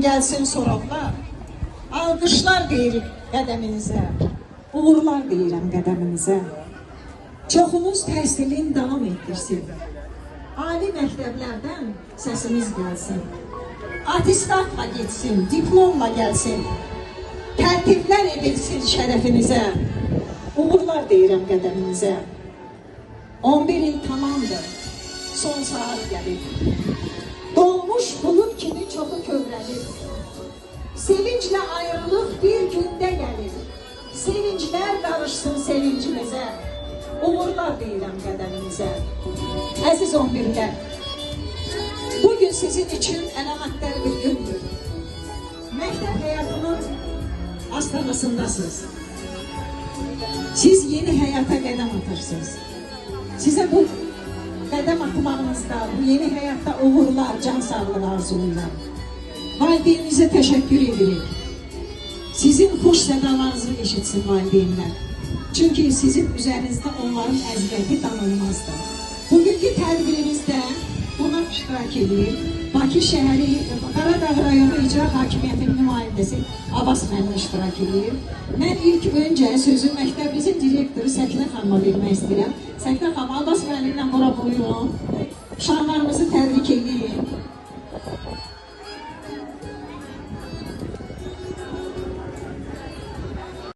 gəlsin soraqlar. Alqışlar deyirik qədəminizə, uğurlar deyirəm qədəminizə. Çoxunuz təhsilini davam etdirsin. Ali məktəblərdən səsimiz gəlsin. Atestatla getsin, diplomla gəlsin. Tərtiblər edilsin şərəfinizə. Uğurlar deyirəm qədəminizə. 11 il tamamdır, son saat gəlir. Dolmuş bulud kimi çoxu kövrəlir. Sevinclə ayrılıq bir gündə gəlir. Sevinclər qarışsın sevincimizə. Uğurlar deyirəm qədəminizə. Əziz 11-lər, bugün sizin üçün əlamətlər bir gündür. Məktəb həyatının astanasındasınız. Siz yeni həyata qədəm atırsınız. Sizə bu qədəm atmağınızda, bu yeni həyatda uğurlar, can sağlığı arzulayıram. Valideyninizə təşəkkür edirik. Sizin xoş sədalarınızı eşitsin valideynlər. Çünki sizin üzərinizdə onların əziyyəti danılmazdır. Bugünkü tədbirimizdə buna iştirak edir. Bakı şəhəri, Qaradağ rayonu icra hakimiyyətinin nümayəndəsi Abbas müəllim iştirak edir. Mən ilk öncə sözü məktəbimizin direktoru Səkinə xanıma vermək istəyirəm. Səkinə xanım, Abbas müəllimlə bura buyurun. Uşaqlarımızı təbrik edin.